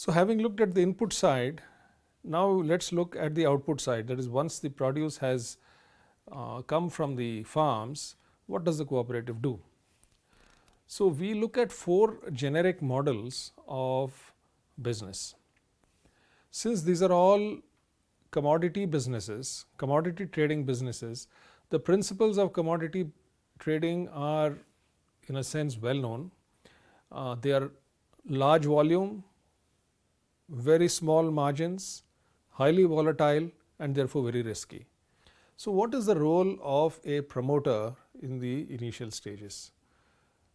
So, having looked at the input side, now let us look at the output side, that is, once the produce has come from the farms, what does the cooperative do? So, we look at 4 generic models of business. Since these are all commodity businesses, commodity trading businesses, the principles of commodity trading are in a sense well known. They are large volume, very small margins, highly volatile, and therefore very risky. So, what is the role of a promoter in the initial stages?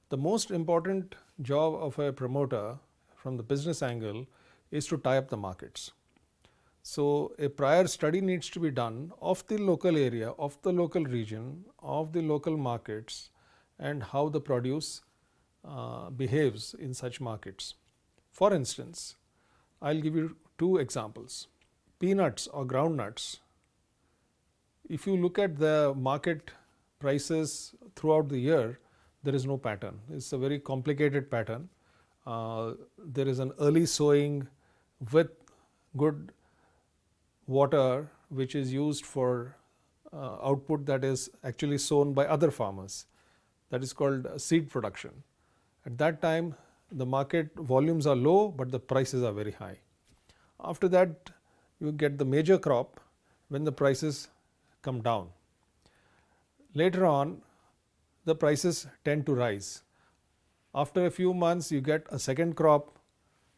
The most important job of a promoter from the business angle is to tie up the markets. So, a prior study needs to be done of the local area, of the local region, of the local markets, and how the produce behaves in such markets. For instance, I will give you 2 examples. Peanuts or groundnuts, if you look at the market prices throughout the year, there is no pattern. It is a very complicated pattern. There is an early sowing with good water which is used for output that is actually sown by other farmers, that is called seed production. At that time the market volumes are low, but the prices are very high. After that you get the major crop when the prices come down. Later on the prices tend to rise. After a few months you get a second crop,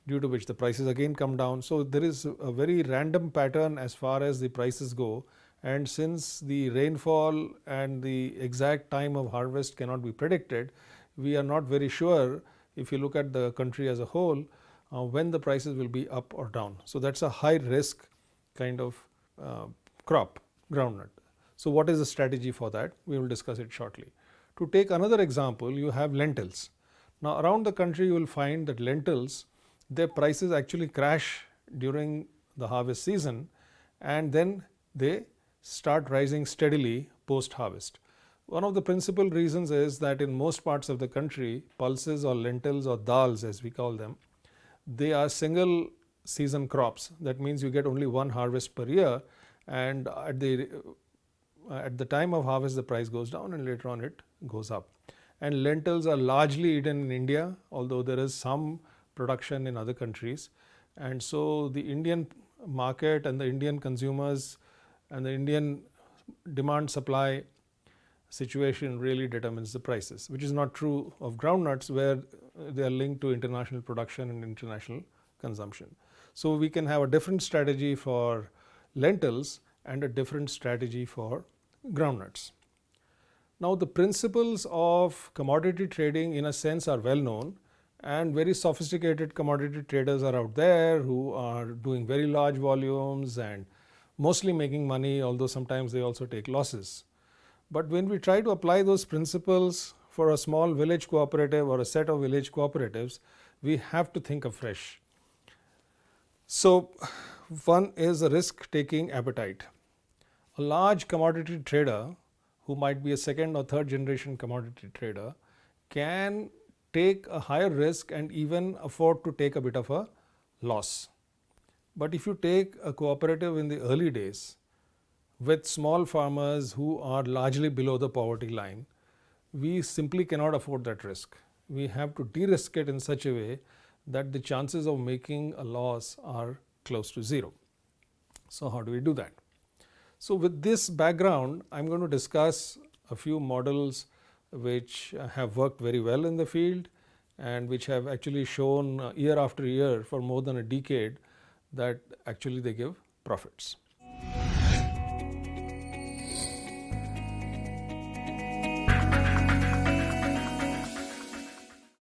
due to which the prices again come down. So, there is a very random pattern as far as the prices go, and since the rainfall and the exact time of harvest cannot be predicted, we are not very sure, if you look at the country as a whole, when the prices will be up or down. So, that is a high risk kind of crop, groundnut. So, what is the strategy for that? We will discuss it shortly. To take another example, you have lentils. Now, around the country you will find that lentils, their prices actually crash during the harvest season, and then they start rising steadily post harvest. One of the principal reasons is that in most parts of the country, pulses or lentils or dals as we call them, they are single season crops. That means you get only one harvest per year, and at the time of harvest the price goes down and later on it goes up. And lentils are largely eaten in India, although there is some production in other countries. And so, the Indian market and the Indian consumers and the Indian demand supply situation really determines the prices, which is not true of groundnuts, where they are linked to international production and international consumption. So, we can have a different strategy for lentils and a different strategy for groundnuts. Now, the principles of commodity trading in a sense are well known, and very sophisticated commodity traders are out there who are doing very large volumes and mostly making money, although sometimes they also take losses. But when we try to apply those principles for a small village cooperative or a set of village cooperatives, we have to think afresh. So, one is a risk taking appetite. A large commodity trader, who might be a second or third generation commodity trader, can take a higher risk and even afford to take a bit of a loss. But if you take a cooperative in the early days with small farmers who are largely below the poverty line, we simply cannot afford that risk. We have to de-risk it in such a way that the chances of making a loss are close to zero. So, how do we do that? So, with this background, I am going to discuss a few models which have worked very well in the field and which have actually shown year after year for more than a decade that actually they give profits.